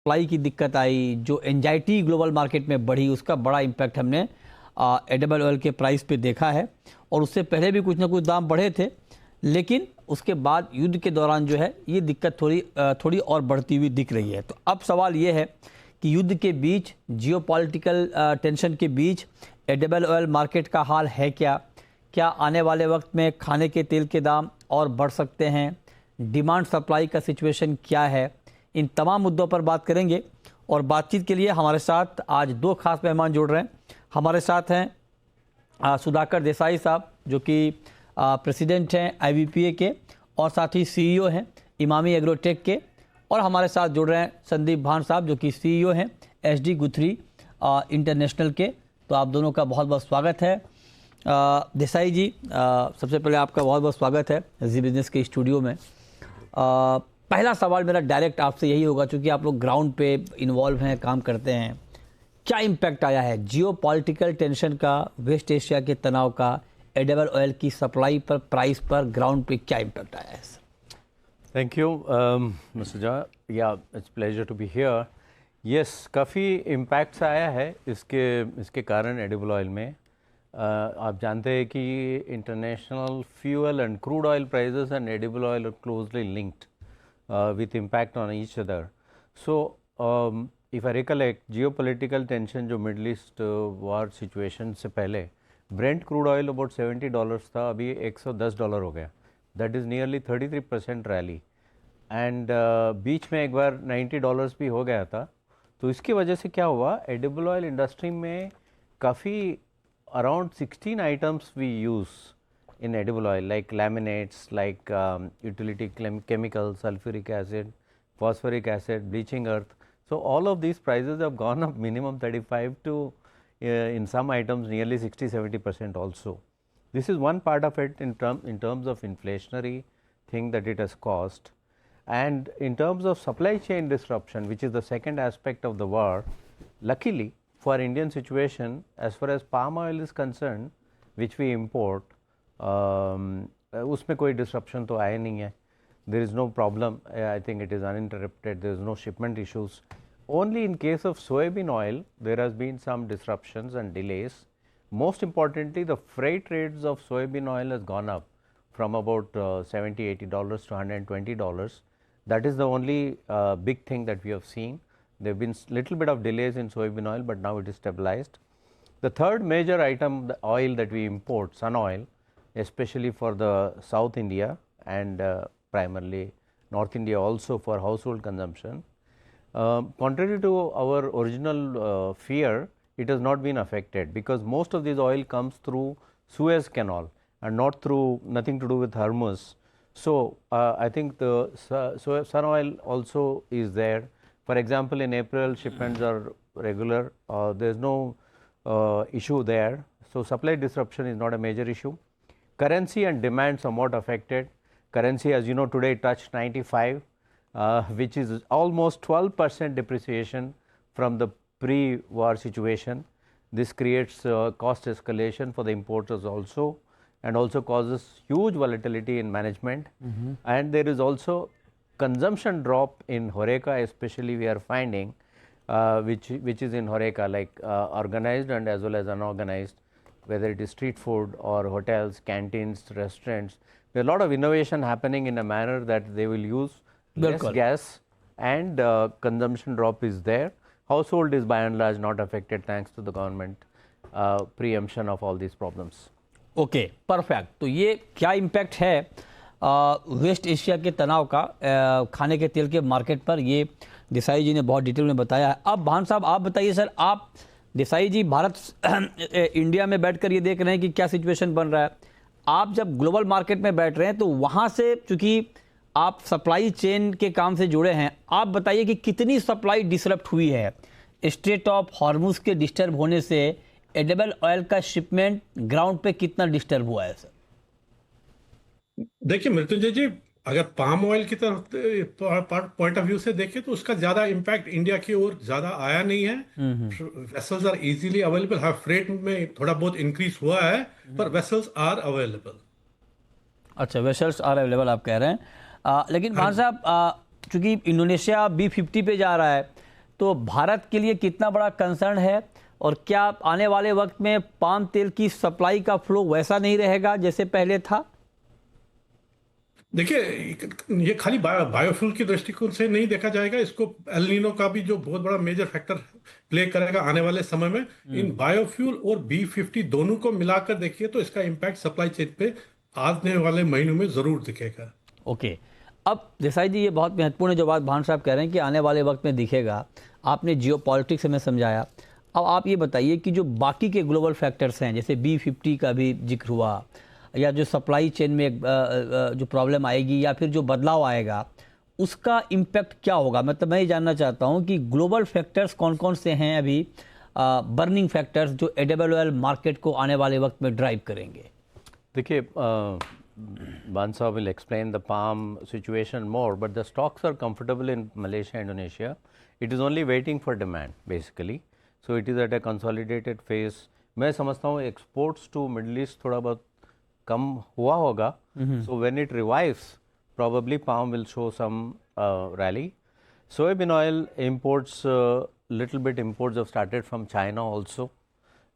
Supply की दिक्कत आई, जो एंजाइटी ग्लोबल मार्केट में बढ़ी, उसका बड़ा इम्पैक्ट हमने एडिबल ऑयल के प्राइस पे देखा है। और उससे पहले भी कुछ ना कुछ दाम बढ़े थे, लेकिन उसके बाद युद्ध के दौरान जो है ये दिक्कत थोड़ी और बढ़ती हुई दिख रही है। तो अब सवाल ये है कि युद्ध के बीच, जियोपॉलिटिकल टेंशन के बीच एडिबल ऑयल मार्केट का हाल है क्या? क्या आने वाले वक्त में खाने के तेल के दाम और बढ़ सकते हैं? डिमांड सप्लाई का सिचुएशन क्या है? इन तमाम मुद्दों पर बात करेंगे। और बातचीत के लिए हमारे साथ आज दो खास मेहमान जुड़ रहे हैं। हमारे साथ हैं सुधाकर देसाई साहब, जो कि प्रेसिडेंट हैं IBPA के, और साथ ही CEO हैं इमामी एग्रोटेक के। और हमारे साथ जुड़ रहे हैं संदीप भान साहब, जो कि CEO हैं SD गुथरी इंटरनेशनल के। तो आप दोनों का बहुत बहुत स्वागत है। देसाई जी, सबसे पहले आपका बहुत बहुत स्वागत है जी बिजनेस के स्टूडियो में। पहला सवाल मेरा डायरेक्ट आपसे यही होगा, क्योंकि आप लोग ग्राउंड पे इन्वॉल्व हैं, काम करते हैं। क्या इम्पैक्ट आया है जियोपॉलिटिकल टेंशन का, वेस्ट एशिया के तनाव का, एडिबल ऑयल की सप्लाई पर, प्राइस पर, ग्राउंड पे क्या इम्पैक्ट आया है? थैंक यू मिस्टर झा, या it's pleasure to be here. Yes, काफ़ी इम्पैक्ट्स आया है इसके कारण एडिबल ऑयल में। आप जानते हैं कि international fuel and crude oil prices and edible oil are closely linked with impact on each other. So if I recollect, geopolitical tension जो मिडल ईस्ट वार सिचुएशन से पहले ब्रेंट क्रूड ऑयल अबाउट $70 था, अभी $110 हो गया। That is nearly 33% rally. And बीच में एक बार $90 भी हो गया था। तो इसकी वजह से क्या हुआ, एडिबल ऑयल इंडस्ट्री में काफ़ी around 16 items we use in edible oil, like laminates, like utility chemicals, sulfuric acid, phosphoric acid, bleaching earth. So all of these prices have gone up minimum 35 to in some items nearly 60-70% also. This is one part of it in terms of inflationary thing that it has caused. And in terms of supply chain disruption, which is the second aspect of the war, luckily for Indian situation, as far as palm oil is concerned, which we import, उसमें कोई disruption तो आया नहीं है. There is no problem. I think it is uninterrupted. There is no shipment issues. Only in case of soybean oil, there has been some disruptions and delays. Most importantly, the freight rates of soybean oil has gone up from about $70-80 to $120. That is the only big thing that we have seen. There have been little bit of delays in soybean oil, but now it is stabilized. The third major item, the oil that we import, sun oil, especially for the South India and primarily North India also for household consumption. Contrary to our original fear, it has not been affected because most of this oil comes through Suez Canal and not through, nothing to do with Hormuz. So I think the sun oil also is there. For example, in April shipments are regular, there is no issue there. So supply disruption is not a major issue. Currency and demand somewhat affected. Currency, as you know, today touched 95, which is almost 12% depreciation from the pre-war situation. This creates cost escalation for the importers also, and also causes huge volatility in management. And there is also consumption drop in HoReCa, especially we are finding, which is in HoReCa, like organized and as well as unorganized, whether it is street food or hotels, canteens, restaurants. There is a lot of innovation happening in a manner that they will use less gas, and consumption drop is there. Household is by and large not affected thanks to the government preemption of all these problems. Okay, perfect. तो ये क्या impact है waste Asia के तनाव का खाने के तेल के मार्केट पर, ये देसाई जी ने बहुत डिटेल में बताया है। अब भान साहब आप बताइए सर, आप देसाई जी भारत इंडिया में बैठकर ये देख रहे हैं कि क्या सिचुएशन बन रहा है। आप जब ग्लोबल मार्केट में बैठ रहे हैं तो वहाँ से, चूँकि आप सप्लाई चेन के काम से जुड़े हैं, आप बताइए कि कितनी सप्लाई डिसरप्ट हुई है स्ट्रेट ऑफ हॉर्मुज के डिस्टर्ब होने से। एडिबल ऑयल का शिपमेंट ग्राउंड पे कितना डिस्टर्ब हुआ है सर? देखिए मृत्युंजय जी, अगर पाम ऑयल की तरफ पॉइंट ऑफ व्यू से देखें तो उसका ज्यादा इम्पैक्ट इंडिया की ओर ज्यादा आया नहीं है। Vessels are easily available. हाँ, फ्रेट में थोड़ा बहुत इंक्रीज हुआ है, पर वेसल्स आर अवेलेबल। अच्छा, वेसल्स आर अवेलेबल आप कह रहे हैं। लेकिन भान साहब, चूंकि इंडोनेशिया B50 पे जा रहा है, तो भारत के लिए कितना बड़ा कंसर्न है, और क्या आने वाले वक्त में पाम तेल की सप्लाई का फ्लो वैसा नहीं रहेगा जैसे पहले था? देखिए, ये खाली बायोफ्यूल की दृष्टिकोण से नहीं देखा जाएगा, इसको एल नीनो का भी जो बहुत बड़ा मेजर फैक्टर प्ले करेगा आने वाले समय में। इन बायोफ्यूल और B50 दोनों को मिलाकर देखिए तो इसका इम्पैक्ट सप्लाई चेन पे आने वाले महीनों में जरूर दिखेगा। ओके, अब देसाई जी, ये बहुत महत्वपूर्ण है जो बात भान साहब कह रहे हैं कि आने वाले वक्त में दिखेगा। आपने जियो पॉलिटिक्स में समझाया। अब आप ये बताइए कि जो बाकी के ग्लोबल फैक्टर्स हैं, जैसे B50 का भी जिक्र हुआ, या जो सप्लाई चेन में जो प्रॉब्लम आएगी या फिर जो बदलाव आएगा, उसका इम्पैक्ट क्या होगा? मतलब मैं ये जानना चाहता हूँ कि ग्लोबल फैक्टर्स कौन कौन से हैं अभी, बर्निंग फैक्टर्स जो एडिबल ऑयल मार्केट को आने वाले वक्त में ड्राइव करेंगे। देखिए, Bansa will explain the palm situation more, but the stocks are comfortable in Malaysia, Indonesia. It is only waiting for demand basically. So it is at a consolidated phase. मैं समझता हूँ exports to Middle East थोड़ा बहुत कम हुआ होगा. So when it revives, probably palm will show some rally. Soybean oil imports, little bit imports have started from China also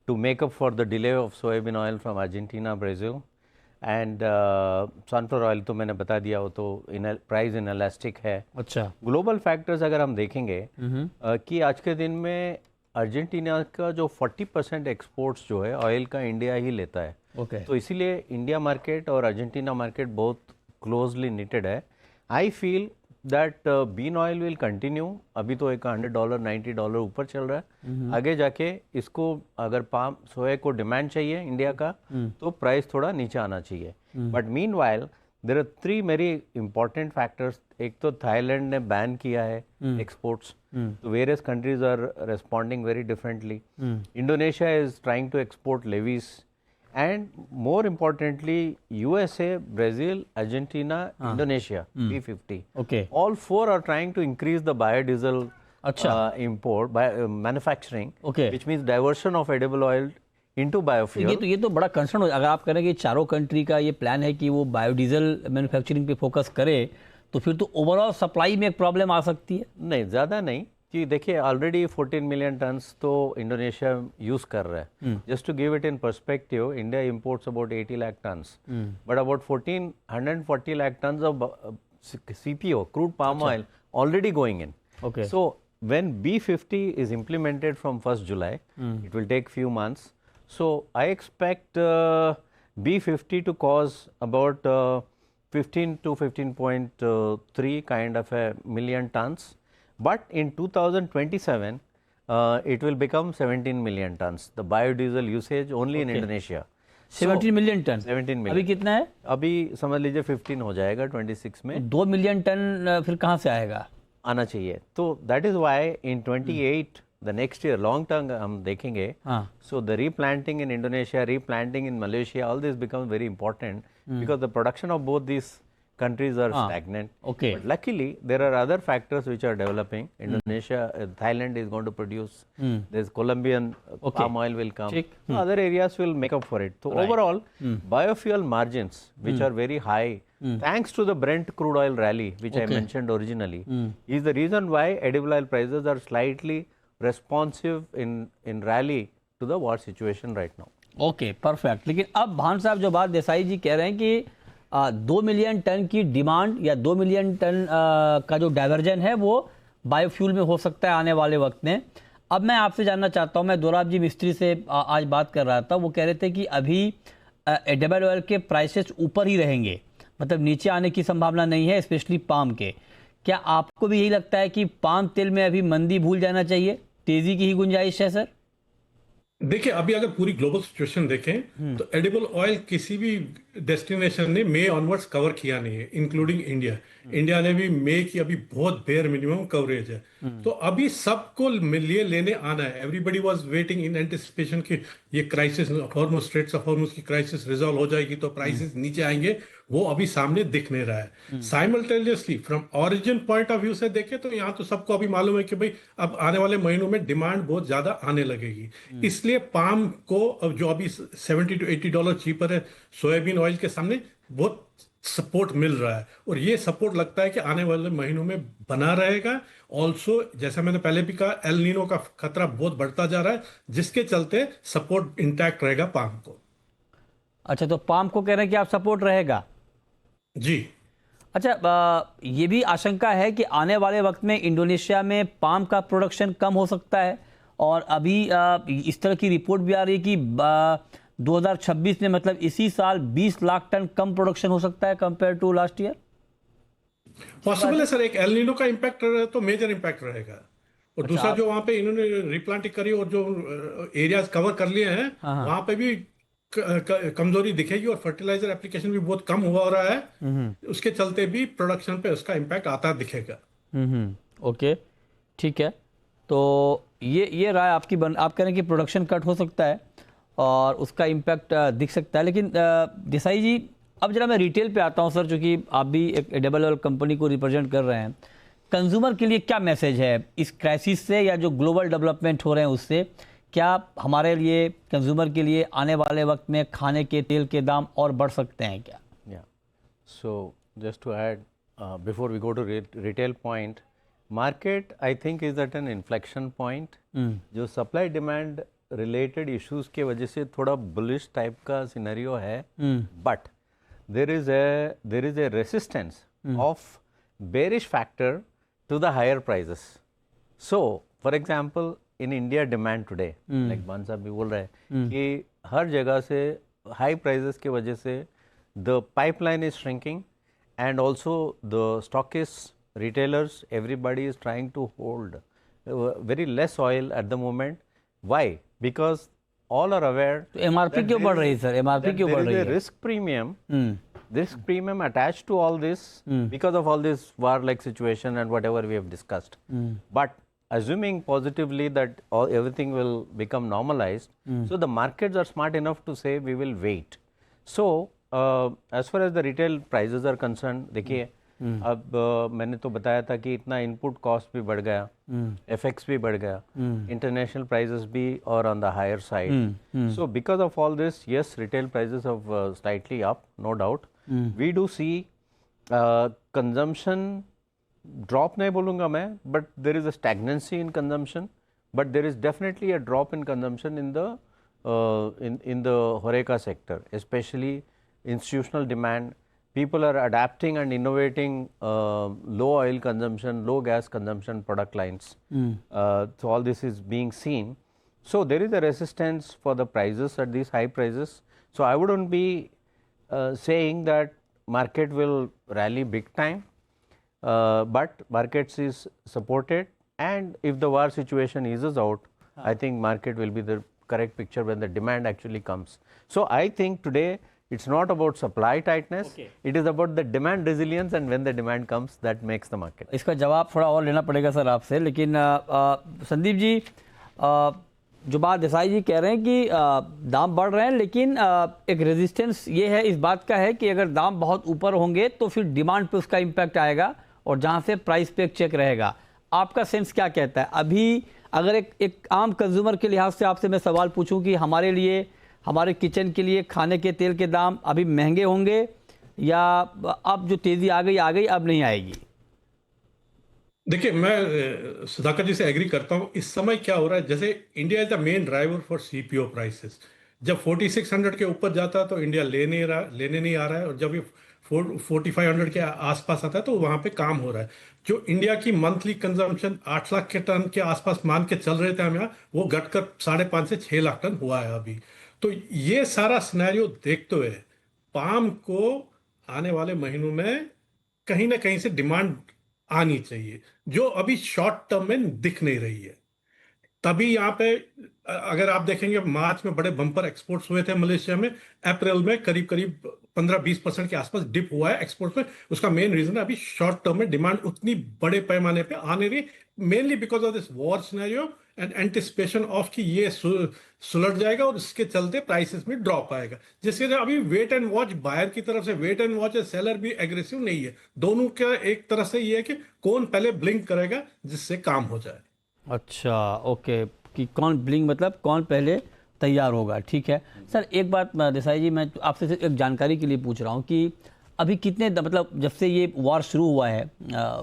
to make up for the delay of soybean oil from Argentina, Brazil. And sunflower oil तो मैंने बता दिया, वो तो price inelastic है. अच्छा, global factors अगर हम देखेंगे कि आज के दिन में अर्जेंटीना का जो 40% एक्सपोर्ट्स जो है ऑयल का इंडिया ही लेता है. तो इसीलिए इंडिया मार्केट और अर्जेंटीना मार्केट बहुत क्लोजली निटेड है. I feel that bean oil will continue. अभी तो एक $100 $90 ऊपर चल रहा है. आगे जाके इसको अगर पाम सोया को डिमांड चाहिए इंडिया का तो प्राइस थोड़ा नीचे आना चाहिए. But meanwhile there are 3 very important factors. एक तो थाईलैंड ने बैन किया है एक्सपोर्ट्स, तो various countries are responding very differently. Indonesia is trying to export levies, and more importantly USA, Brazil, Argentina, Indonesia, B50. Okay. All 4 are trying to increase the biodiesel import by manufacturing, which means diversion of edible oil into biofuel. ये तो बड़ा concern हो. अगर आप कह रहे हैं कि चारों कंट्री का ये प्लान है कि वो बायोडीजल मैन्युफैक्चरिंग पे फोकस करे, तो फिर तो ओवरऑल सप्लाई में एक प्रॉब्लम आ सकती है. नहीं, ज़्यादा नहीं. कि देखिए ऑलरेडी 14 मिलियन टन्स तो इंडोनेशिया यूज़ कर रहा है. Just to give it in perspective, India imports about 80 lakh tons, but about 140 lakh tons of CPO, crude palm oil, already going in. Okay. So when B50 is implemented from 1st July, it will take few months. So I expect B50 to cause about 15 to 15.3 kind of a million tons. But in 2027, it will become 17 million tons. The biodiesel usage only in Indonesia. 17 million ton. 17 million. अभी कितना है? अभी समझ लीजिए 15 हो जाएगा 26 में. 2 million ton फिर कहाँ से आएगा? आना चाहिए. तो that is why in 28, the next year, long term हम देखेंगे. So the replanting in Indonesia, replanting in Malaysia, all this becomes very important because the production of both these countries are stagnant. Okay. But luckily, there are other factors which are developing. Indonesia, Thailand is going to produce. There's Colombian palm oil will come. Other areas will make up for it. So overall, biofuel margins, which are very high, thanks to the Brent crude oil rally, which I mentioned originally, is the reason why edible oil prices are slightly responsive in rally to the war situation right now. Okay, perfect. लेकिन अब भान साहब जो बात देसाई जी कह रहे हैं कि 2 मिलियन टन की डिमांड या 2 मिलियन टन का जो डाइवर्जन है वो बायोफ्यूल में हो सकता है आने वाले वक्त में. अब मैं आपसे जानना चाहता हूं, मैं दोराब जी मिस्त्री से आज बात कर रहा था, वो कह रहे थे कि अभी एडिबल ऑयल के प्राइसेस ऊपर ही रहेंगे, मतलब नीचे आने की संभावना नहीं है, स्पेशली पाम के. क्या आपको भी यही लगता है कि पाम तेल में अभी मंदी भूल जाना चाहिए, तेजी की ही गुंजाइश है सर? देखिए, अभी अगर पूरी ग्लोबल सिचुएशन देखें तो एडिबल ऑयल किसी भी डेस्टिनेशन ने मई ऑनवर्ड्स कवर किया नहीं है, इंक्लूडिंग इंडिया. इंडिया ने भी मई की अभी बहुत बेयर मिनिमम कवरेज है. तो अभी सबको लिए लेने आना है. Everybody was waiting in anticipation कि ये crisis, Hormuz, straits of Hormuz की क्राइसिस रिजॉल्व हो जाएगी तो प्राइसेस नीचे आएंगे. वो अभी सामने दिख नहीं रहा है. Simultaneously from origin point of view से देखें तो यहाँ तो सबको अभी मालूम है कि भाई अब आने वाले महीनों में डिमांड बहुत ज्यादा आने लगेगी. इसलिए पाम को अब जो अभी $70 to $80 चीपर है सोयाबीन ऑयल के सामने, बहुत सपोर्ट मिल रहा है, और ये सपोर्ट लगता है कि आने वाले महीनों में बना रहेगा। ऑल्सो जैसा मैंने पहले भी कहा, एल नीनो का खतरा बहुत बढ़ता जा रहा है, जिसके चलते सपोर्ट इंटैक्ट रहेगा पाम को। अच्छा, तो पाम को कह रहे हैं कि आप सपोर्ट रहेगा। जी। अच्छा, ये भी आशंका है कि आने वाले वक्त में इंडोनेशिया में पाम का प्रोडक्शन कम हो सकता है, और अभी इस तरह की रिपोर्ट भी आ रही है कि 2026 में, मतलब इसी साल 20 लाख टन कम प्रोडक्शन हो सकता है compare to last year. Possible है सर, एक एल नीनो का इम्पैक्ट तो मेजर इम्पैक्ट रहेगा। और दूसरा जो वहां पे इन्होंने रिप्लांटिंग करी और जो एरियाज कवर कर लिए हैं, वहां पे भी कमजोरी दिखेगी, और फर्टिलाइजर एप्लीकेशन भी बहुत कम हुआ हो रहा है, उसके चलते भी प्रोडक्शन पे उसका इम्पैक्ट आता दिखेगा। ओके, ठीक है। तो ये राय आपकी आप कह रहे हैं कि प्रोडक्शन कट हो सकता है और उसका इम्पैक्ट दिख सकता है। लेकिन देसाई जी, अब जरा मैं रिटेल पे आता हूँ सर, चूँकि आप भी एक एडेबल ऑयल कंपनी को रिप्रेजेंट कर रहे हैं। कंज्यूमर के लिए क्या मैसेज है इस क्राइसिस से, या जो ग्लोबल डेवलपमेंट हो रहे हैं उससे? क्या हमारे लिए, कंज्यूमर के लिए आने वाले वक्त में खाने के तेल के दाम और बढ़ सकते हैं क्या? So just to add, before we go to retail point, market I think is at an inflection point. जो supply demand related issues के वजह से थोड़ा bullish type का scenario है, but there is a resistance of bearish factor to the higher prices. So for example, in India demand today, like मान साहब भी बोल रहे हैं कि हर जगह से high prices की वजह से the pipeline is shrinking, and also the stockists, retailers, everybody is trying to hold very less oil at the moment. Why? Because all are aware तो एमआरपी क्यों बढ़ रही है सर? एमआरपी क्यों बढ़ रही है? risk premium attached to all this because of all this war-like situation and whatever we have discussed. But assuming positively that everything will become normalized, so the markets are smart enough to say we will wait. So as far as the retail prices are concerned, देखिए अब मैंने तो बताया था कि इतना input cost भी बढ़ गया, एफएक्स भी बढ़ गया, इंटरनेशनल प्राइसेस भी और on the higher side. So because of all this, yes, retail prices have slightly up, no doubt. We do see consumption drop नहीं बोलूँगा मैं, but there is a stagnancy in consumption, but there is definitely a drop in consumption in the HoReCa sector, especially institutional demand. People are adapting and innovating low oil consumption, low gas consumption product lines. So all this is being seen. So there is a resistance for the prices at these high prices. So I wouldn't be saying that market will rally big time, but markets is supported, and if the war situation eases out, I think market will be the correct picture when the demand actually comes. So I think today it's not about supply tightness, it is about the demand resilience, and when the demand comes, that makes the market. इसका जवाब थोड़ा और लेना पड़ेगा sir आपसे, लेकिन संदीप जी, जो बात देसाई जी कह रहे हैं कि दाम बढ़ रहे हैं, लेकिन एक रेजिस्टेंस ये है, इस बात का है कि अगर दाम बहुत ऊपर होंगे तो फिर डिमांड पे उसका इम्पैक्ट आएगा, और जहाँ से प्राइस पे एक चेक रहेगा। आपका सेंस क्या कहता है? अभी अगर एक आम कंज्यूमर के लिहाज से आपसे मैं सवाल पूछूं कि हमारे लिए, हमारे किचन के लिए खाने के तेल के दाम अभी महंगे होंगे, या अब जो तेज़ी आ गई अब नहीं आएगी? देखिए, मैं सुधाकर जी से एग्री करता हूं। इस समय क्या हो रहा है, जैसे India is the main driver for CPO prices. जब 4600 के ऊपर जाता है तो इंडिया लेने नहीं आ रहा है, और जब ये 4500 के आसपास आता है तो वहां पे काम हो रहा है। जो इंडिया की मंथली कंजम्पशन 8 लाख के टन के आसपास मान के चल रहे थे हम यहाँ, वो घटकर 5.5 से 6 लाख टन हुआ है अभी। तो ये सारा सिनेरियो देखते हुए पाम को आने वाले महीनों में कहीं ना कहीं से डिमांड आनी चाहिए, जो अभी शॉर्ट टर्म में दिख नहीं रही है। तभी यहाँ पे अगर आप देखेंगे, मार्च में बड़े बम्पर एक्सपोर्ट्स हुए थे मलेशिया में, अप्रैल में करीब 15-20% के आसपास डिप हुआ है एक्सपोर्ट में। उसका मेन रीजन है अभी शॉर्ट टर्म में डिमांड उतनी बड़े पैमाने पे आने रही, mainly because of this war scenario and anticipation of कि ये सुलट जाएगा और इसके चलते प्राइसेस में ड्रॉप आएगा, जिसके अभी वेट एंड वॉच, बायर की तरफ से वेट एंड वॉच है, सेलर भी एग्रेसिव नहीं है। दोनों का एक तरह से ये है कि कौन पहले ब्लिंक करेगा जिससे काम हो जाए। अच्छा, ओके, कि कौन ब्लिंक मतलब कौन पहले तैयार होगा। ठीक है सर, एक बात देसाई जी, मैं आपसे सिर्फ एक जानकारी के लिए पूछ रहा हूँ कि अभी कितने मतलब जब से ये वॉर शुरू हुआ है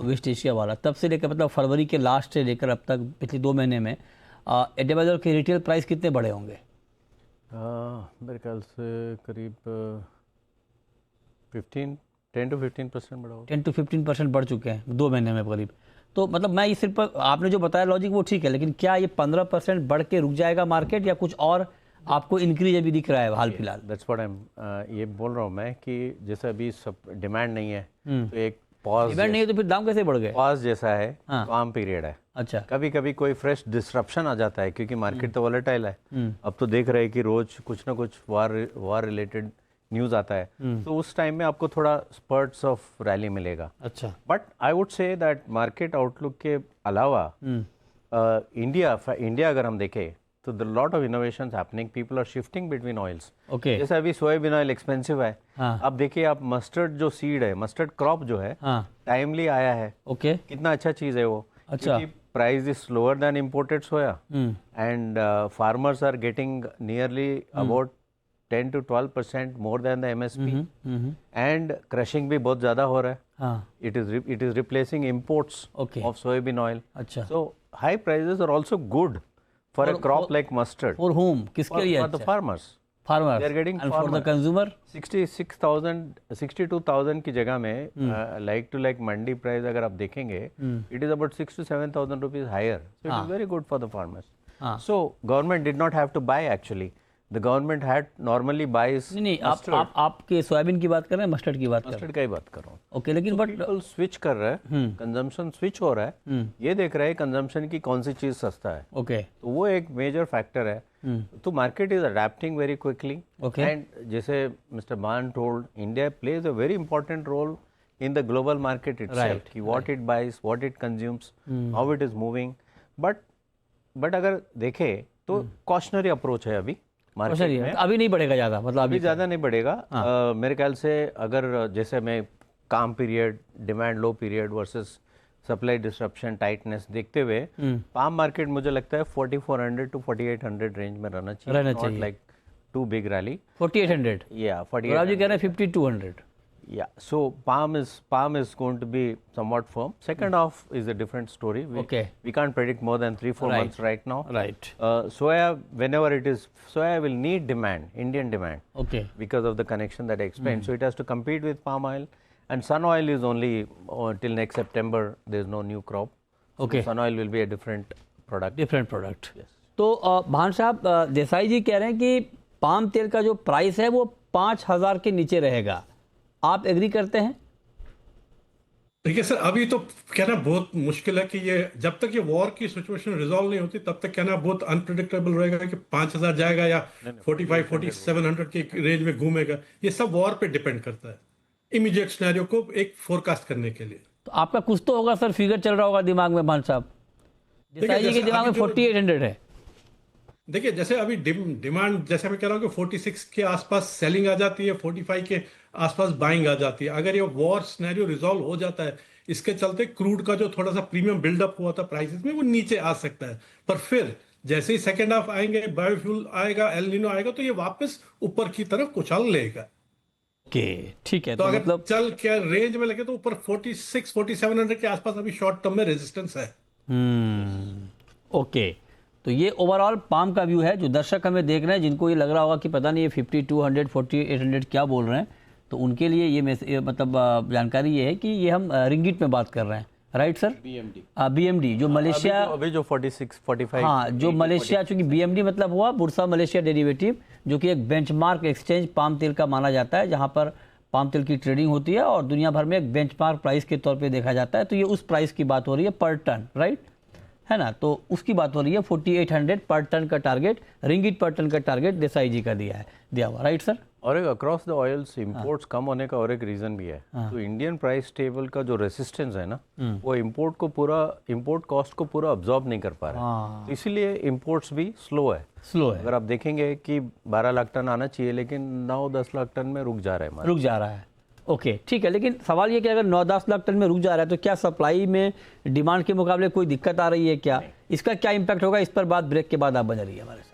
वेस्ट एशिया वाला, तब से लेकर मतलब फरवरी के लास्ट से लेकर अब तक पिछले 2 महीने में एडिबल ऑयल के रिटेल प्राइस कितने बढ़े होंगे? मेरे ख्याल से करीब 10 to 15% बढ़ा होगा। 10 to 15% बढ़ चुके हैं 2 महीने में करीब। तो मतलब मैं ये सिर्फ आपने जो बताया लॉजिक वो ठीक है, लेकिन क्या ये 15% बढ़ के रुक जाएगा मार्केट, या कुछ और आपको इंक्रीज अभी दिख रहा है हाल फिलहाल? दैट्स व्हाट आई एम ये बोल रहा हूँ मैं कि जैसे अभी सब डिमांड नहीं है तो एक पॉज, डिमांड नहीं है तो फिर दाम कैसे बढ़ गए? पॉज जैसा है, हाँ। काम पीरियड है। अच्छा। कभी कभी कोई फ्रेश डिस्ट्रप्शन आ जाता है क्योंकि मार्केट तो वॉलेटाइल है। अब तो देख रहे हैं कि रोज कुछ ना कुछ वार रिलेटेड न्यूज़ आता है, तो उस टाइम में आपको थोड़ा स्पर्ट्स ऑफ रैली मिलेगा। अच्छा। But I would say that market outlook के अलावा इंडिया अगर हम देखें तो the lot of innovations happening, people are shifting between oils. Okay. जैसे अभी सोयाबीन ऑयल एक्सपेंसिव है, हाँ। अब देखिए आप मस्टर्ड जो सीड है, मस्टर्ड क्रॉप जो है, हाँ। टाइमली आया है। ओके। कितना अच्छा चीज़ है वो। अच्छा। Price is slower than imported soya and farmers are getting nearly about 10 to 12% more than the MSP, and crushing भी बहुत ज़्यादा हो रहा है। हाँ। It is replacing imports Okay. of soybean oil. अच्छा। So high prices are also good for a crop like mustard. For whom? किसके लिए? For the farmers. Farmers. They are getting and for the consumer? 62,000 की जगह में like to like Mandi price अगर आप देखेंगे, it is about 6 to 7,000 rupees higher. So it is very good for the farmers. हाँ। So government did not have to buy actually. The government had normally buys नहीं mustard. आपके soybean की बात कर रहे हैं, मस्टर्ड की बात कर रहे मस्टर्ड का ही बात कर रहा हूँ। हैं? ओके, लेकिन बट पीपल स्विच कर रहे हैं, कंजम्पशन स्विच हो रहा है, ये देख रहे हैं कंजम्पशन की कौन सी चीज सस्ता है, ओके। तो वो एक मेजर फैक्टर है। तो market is adapting very quickly Okay. And जैसे mister Mann told, India plays a very important role in the global market itself, कि what it buys, what it consumes, how it is moving. But अगर देखे तो cautionary approach है अभी market में। अभी नहीं बढ़ेगा ज़्यादा, मतलब अभी ज़्यादा नहीं बढ़ेगा। मेरे ख्याल से अगर जैसे मैं काम period, demand low period versus supply disruption, tightness देखते हुए पाम मार्केट मुझे लगता है 4400 to 4800 रेंज में रहना चाहिए। Like to big rally. 4800 या 4800। आप जी कह रहे हैं 5200? Yeah, so palm is going to be somewhat firm. Second half is a different story. Okay. We can't predict more than 3-4 months right now. Right. Soya, whenever it is, soya will need demand, Indian demand. Okay. Because of the connection that I explained. So it has to compete with palm oil, and sun oil is only till next September. There is no new crop. So Okay. sun oil will be a different product. Different product. Yes. तो भान साहब, देसाई जी कह रहे हैं कि palm तेल का जो प्राइस है वो 5000 के नीचे रहेगा, आप एग्री करते हैं? देखिए सर, अभी तो कहना बहुत मुश्किल है कि ये जब तक ये वॉर की सिचुएशन रिजॉल्व नहीं होती तब तक कहना बहुत अनप्रिडिक्टेबल रहेगा कि 5000 जाएगा या 45-4700 के रेंज में घूमेगा। ये सब वॉर पे डिपेंड करता है, इमीडिएट सिनेरियो को एक फोरकास्ट करने के लिए। तो आपका कुछ तो होगा सर, फिगर चल रहा होगा दिमाग में भान साहब। देसाई जी के दिमाग में 4800 है। देखिए जैसे अभी डिमांड, जैसे मैं कह रहा हूँ कि 46 के आसपास सेलिंग आ जाती है, 45 के आसपास बाइंग आ जाती है। अगर ये वॉर सिनेरियो रिजॉल्व हो जाता है, इसके चलते क्रूड का जो थोड़ा सा प्रीमियम बिल्डअप हुआ था प्राइसेस में, वो नीचे आ सकता है। पर फिर जैसे ही सेकेंड हाफ आएंगे, बायोफ्यूल आएगा, एल नीनो आएगा, तो ये वापस ऊपर की तरफ उछाल लेगा। ओके, ठीक है। तो अगर मतलब चल क्या रेंज में लगे तो ऊपर 46-4700 के आसपास अभी शॉर्ट टर्म में रेजिस्टेंस है। ओके, तो ये ओवरऑल पाम का व्यू है। जो दर्शक हमें देख रहे हैं, जिनको ये लग रहा होगा कि पता नहीं ये 5200 4800 क्या बोल रहे हैं, तो उनके लिए ये मतलब जानकारी ये है कि ये हम रिंगिट में बात कर रहे हैं, राइट सर? बीएमडी जो मलेशिया, अभी जो 46-45, हाँ, जो मलेशिया, चूंकि बीएमडी मतलब हुआ बुर्सा मलेशिया डेरिवेटिव, जो कि एक बेंचमार्क एक्सचेंज पाम तेल का माना जाता है, जहाँ पर पाम तेल की ट्रेडिंग होती है और दुनिया भर में एक बेंचमार्क प्राइस के तौर पे देखा जाता है। तो ये उस प्राइस की बात हो रही है पर टन, राइट है ना? तो उसकी बात हो रही है। 4800 पर टन का टारगेट, रिंगिट पर टन का टारगेट देसाई जी का दिया हुआ, राइट सर? और एक अक्रॉस द ऑयल्स इंपोर्ट्स कम होने का और एक रीजन भी है। तो इंडियन प्राइस टेबल का जो रेसिस्टेंस है ना, वो इंपोर्ट कॉस्ट को पूरा अब्जॉर्ब नहीं कर पा रहा है। तो इसीलिए इंपोर्ट्स भी स्लो है। अगर आप देखेंगे कि 12 लाख टन आना चाहिए, लेकिन 9-10 लाख टन में रुक जा रहा है। ओके, ठीक है। लेकिन सवाल ये कि अगर 9-10 लाख टन में रुक जा रहा है, तो क्या सप्लाई में डिमांड के मुकाबले कोई दिक्कत आ रही है क्या? इसका क्या इम्पैक्ट होगा? इस पर बात ब्रेक के बाद आप बने रहिए हमारे साथ।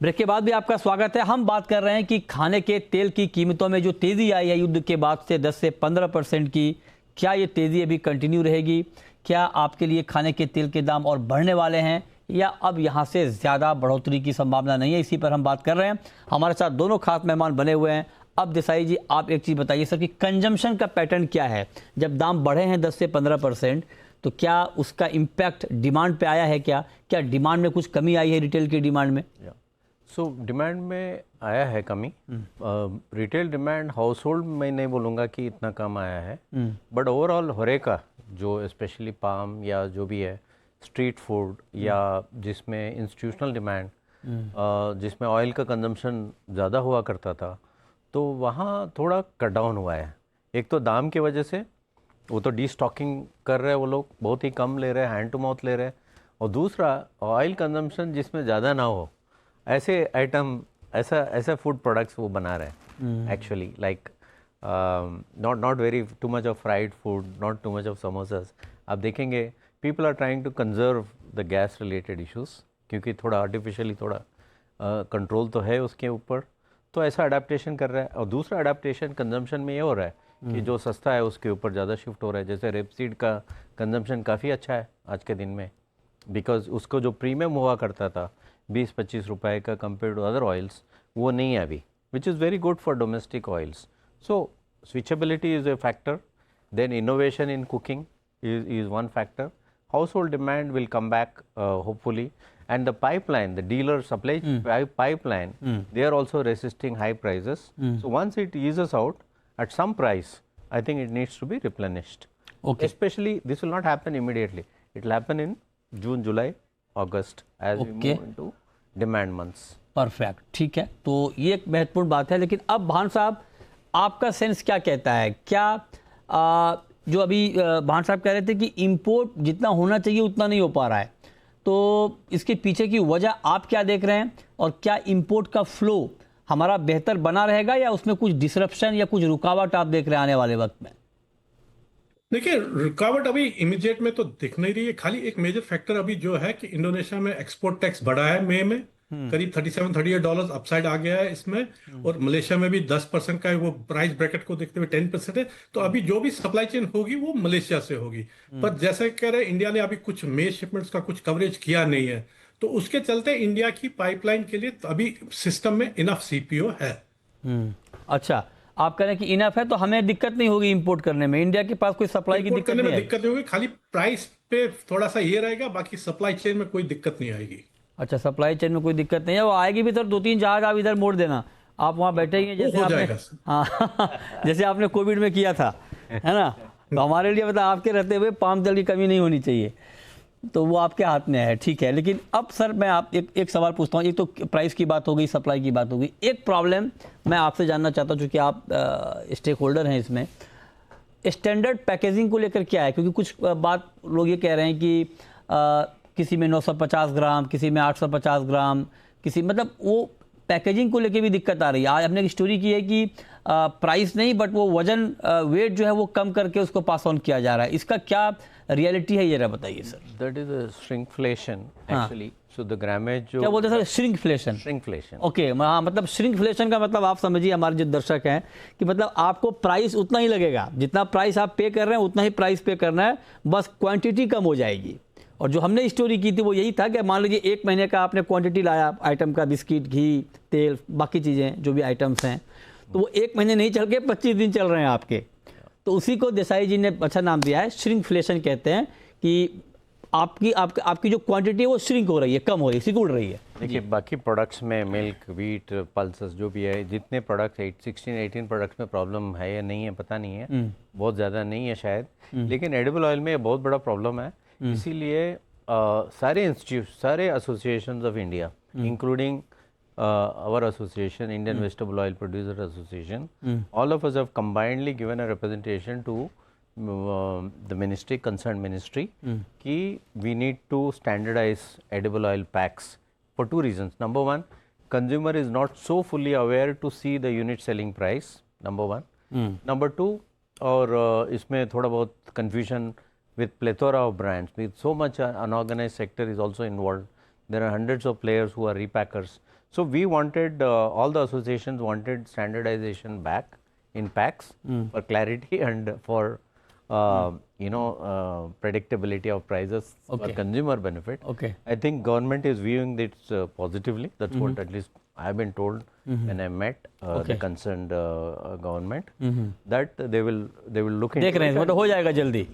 ब्रेक के बाद भी आपका स्वागत है। हम बात कर रहे हैं कि खाने के तेल की कीमतों में जो तेज़ी आई है युद्ध के बाद से 10 से 15% की, क्या ये तेज़ी अभी कंटिन्यू रहेगी? क्या आपके लिए खाने के तेल के दाम और बढ़ने वाले हैं या अब यहाँ से ज़्यादा बढ़ोतरी की संभावना नहीं है? इसी पर हम बात कर रहे हैं। हमारे साथ दोनों खास मेहमान बने हुए हैं। अब देसाई जी, आप एक चीज़ बताइए सर कि कंजम्पशन का पैटर्न क्या है? जब दाम बढ़े हैं 10 से 15%, तो क्या उसका इम्पैक्ट डिमांड पे आया है? क्या डिमांड में कुछ कमी आई है, रिटेल की डिमांड में? सो डिमांड में आया है कमी। रिटेल डिमांड, हाउस होल्ड में नहीं बोलूँगा कि इतना कम आया है, बट ओवरऑल होरेका जो स्पेशली पाम या जो भी है स्ट्रीट फूड या जिसमें इंस्टीट्यूशनल डिमांड, जिसमें ऑयल का कंजम्पशन ज़्यादा हुआ करता था, तो वहाँ थोड़ा कट डाउन हुआ है। एक तो दाम की वजह से, वो तो डी स्टॉकिंग कर रहे हैं, वो लोग बहुत ही कम ले रहे हैं, हैंड टू माउथ ले रहे हैं। और दूसरा ऑयल कंजम्पशन जिसमें ज़्यादा ना हो, ऐसे आइटम, ऐसा फूड प्रोडक्ट्स वो बना रहे हैं actually, like not very too much of fried food, not too much of samosas. आप देखेंगे people are trying to conserve the gas related issues, क्योंकि थोड़ा आर्टिफिशियली थोड़ा कंट्रोल तो है उसके ऊपर, तो ऐसा अडेप्टेशन कर रहा है। और दूसरा अडेप्टेशन कंजम्पशन में ये हो रहा है कि जो सस्ता है उसके ऊपर ज़्यादा शिफ्ट हो रहा है। जैसे रेपसीड का कंजम्पशन काफ़ी अच्छा है आज के दिन में, बिकॉज उसको जो प्रीमियम हुआ करता था 20-25 रुपए का कंपेयर टू अदर ऑयल्स, वो नहीं है अभी, which is very good for domestic oils. So switchability is a factor, then innovation in cooking is one factor. Household demand will come back hopefully, and the pipeline, the dealer supply pipeline, they are also resisting high prices. So once it eases out at some price, I think it needs to be replenished. Okay. Especially this will not happen immediately. It will happen in June, July, August as we move into demand months. Perfect, ठीक है। तो ये एक महत्वपूर्ण बात है। लेकिन अब भान साहब, आपका सेंस क्या कहता है? क्या जो अभी भान साहब कह रहे थे कि इंपोर्ट जितना होना चाहिए उतना नहीं हो पा रहा है, तो इसके पीछे की वजह आप क्या देख रहे हैं? और क्या इंपोर्ट का फ्लो हमारा बेहतर बना रहेगा या उसमें कुछ डिसरप्शन या कुछ रुकावट आप देख रहे हैं आने वाले वक्त में? देखिए, रुकावट अभी इमीडिएट में तो दिख नहीं रही है। खाली एक मेजर फैक्टर अभी जो है कि इंडोनेशिया में एक्सपोर्ट टैक्स बढ़ा है मई में, करीब $37-38 अपसाइड आ गया है इसमें। और मलेशिया में भी 10% का है, वो प्राइस ब्रैकेट को देखते हुए 10% है। तो अभी जो भी सप्लाई चेन होगी वो मलेशिया से होगी। पर जैसे कह रहे हैं, इंडिया ने अभी कुछ मे शिपमेंट्स का कुछ कवरेज किया नहीं है, तो उसके चलते इंडिया की पाइपलाइन के लिए अभी सिस्टम में इनफ सीपीओ है। अच्छा, आप कह रहे हैं कि इनफ है, तो हमें दिक्कत नहीं होगी इंपोर्ट करने में? इंडिया के पास कोई सप्लाई की दिक्कत नहीं है? दिक्कत नहीं होगी, खाली प्राइस पे थोड़ा सा ये रहेगा, बाकी सप्लाई चेन में कोई दिक्कत नहीं आएगी। अच्छा, सप्लाई चेन में कोई दिक्कत नहीं है। वो आएगी भी सर, 2-3 जहाज आप इधर मोड़ देना, आप वहाँ बैठे ही हैं जैसे आपने, हाँ जैसे आपने कोविड में किया था, है ना? तो हमारे लिए मतलब आपके रहते हुए पाम तेल की कमी नहीं होनी चाहिए, तो वो आपके हाथ में है, ठीक है। लेकिन अब सर मैं आप एक सवाल पूछता हूँ। एक तो प्राइस की बात हो गई, सप्लाई की बात हो गई, एक प्रॉब्लम मैं आपसे जानना चाहता हूँ, चूँकि आप स्टेक होल्डर हैं इसमें, स्टैंडर्ड पैकेजिंग को लेकर क्या है? क्योंकि कुछ बात लोग ये कह रहे हैं कि किसी में 950 ग्राम, किसी में 850 ग्राम, किसी मतलब वो पैकेजिंग को लेके भी दिक्कत आ रही है। आज हमने एक स्टोरी की है कि प्राइस नहीं बट वो वजन, वेट जो है वो कम करके उसको पास ऑन किया जा रहा है। इसका क्या रियलिटी है, ये बताइए sir. That is a shrinkflation actually. So the grammage जो क्या बोलते हैं सर? श्रिंकफ्लेशन। श्रिंकफ्लेशन, ओके, हाँ, मतलब श्रिंकफ्लेशन का मतलब आप समझिए, हमारे जो दर्शक हैं, कि मतलब आपको प्राइस उतना ही लगेगा, जितना प्राइस आप पे कर रहे हैं उतना ही प्राइस पे करना है, बस क्वांटिटी कम हो जाएगी। और जो हमने स्टोरी की थी वो यही था कि मान लीजिए 1 महीने का आपने क्वांटिटी लाया आइटम का, बिस्किट, घी, तेल, बाकी चीज़ें जो भी आइटम्स हैं, तो वो 1 महीने नहीं चल के 25 दिन चल रहे हैं आपके। तो उसी को देसाई जी ने अच्छा नाम दिया है, श्रिंकफ्लेशन कहते हैं, कि आपकी जो क्वांटिटी है वो श्रिंक हो रही है, कम हो रही है, सिकुड़ रही है। देखिए बाकी प्रोडक्ट्स में मिल्क, व्हीट, पल्सेस जो भी है, जितने प्रोडक्ट्स 16-18 प्रोडक्ट्स में प्रॉब्लम है या नहीं है पता नहीं है, बहुत ज़्यादा नहीं है शायद, लेकिन एडिबल ऑयल में ये बहुत बड़ा प्रॉब्लम है। इसीलिए सारे इंस्टीट्यूट, सारे associations of India, including our association, Indian Vegetable Oil Producer Association, all of us have combinedly given a representation to the ministry, concerned ministry, कि we need to standardize edible oil packs for 2 reasons. Number 1, consumer is not so fully aware to see the unit selling price, number 1. Number 2, और इसमें थोड़ा बहुत confusion with plethora of brands, with so much unorganized sector is also involved. There are hundreds of players who are repackers. So we wanted, all the associations wanted standardization back in packs for clarity and for predictability of prices for Okay. consumer benefit. Okay. I think government is viewing this positively. That's what at least I have been told when I met the concerned government, that they will look into देख रहे हैं, it. मतलब हो जाएगा जल्दी,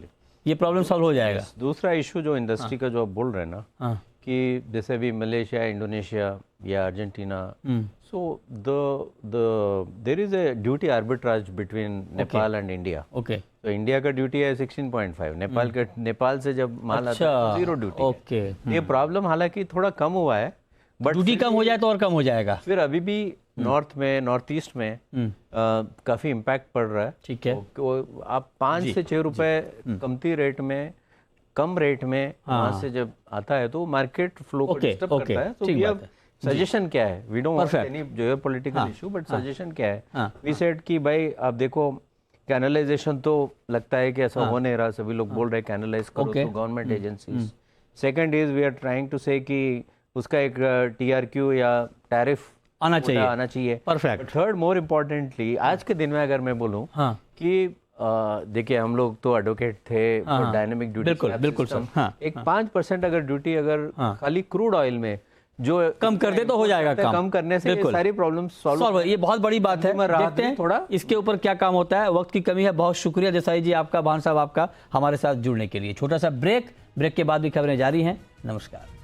ये problem solve हो जाएगा। दूसरा इशू जो इंडस्ट्री का जो आप बोल रहे हैं ना, हाँ, कि जैसे भी मलेशिया, इंडोनेशिया या Argentina, so there is a duty arbitrage between Nepal and India. Okay, तो इंडिया का ड्यूटी है 16.5, नेपाल से जब माल आता है अच्छा, तो 0 ड्यूटी है। ओके, ये प्रॉब्लम हालांकि थोड़ा कम हुआ है, बट ड्यूटी कम हो जाए तो और कम हो जाएगा। फिर अभी भी नॉर्थ में, नॉर्थ ईस्ट में काफी इम्पैक्ट पड़ रहा है। ठीक है, आप 5 से 6 रुपए कमती रेट में, कम रेट में वहां से जब आता है तो मार्केट फ्लो को डिस्टर्ब करता है। तो वी हैव सजेशन क्या है, we don't want any geopolitical issue, but suggestion क्या है, वी सेड कि भाई आप देखो कैनलाइजेशन तो लगता है कि ऐसा हो नहीं रहा, सभी लोग बोल रहे हैं कैनलाइज करो तो government agencies. Second is we are trying to say कि उसका एक टीआरक्यू या टैरिफ आना चाहिए। परफेक्ट। थर्ड, मोर इम्पोर्टेंटली आज के दिन में अगर मैं बोलूं कि देखिए हम लोग तो एडवोकेट थे डायनेमिक ड्यूटी, बिल्कुल सर, एक 5% अगर ड्यूटी अगर खाली क्रूड ऑयल में जो कम कर दे तो हो जाएगा काम। कम करने से ये सारी प्रॉब्लम सॉल्व। ये बहुत बड़ी बात है, देखते हैं थोड़ा इसके ऊपर क्या काम होता है। वक्त की कमी है, बहुत शुक्रिया देसाई जी आपका, भान साहब आपका हमारे साथ जुड़ने के लिए। छोटा सा ब्रेक के बाद भी खबरें जारी हैं। नमस्कार।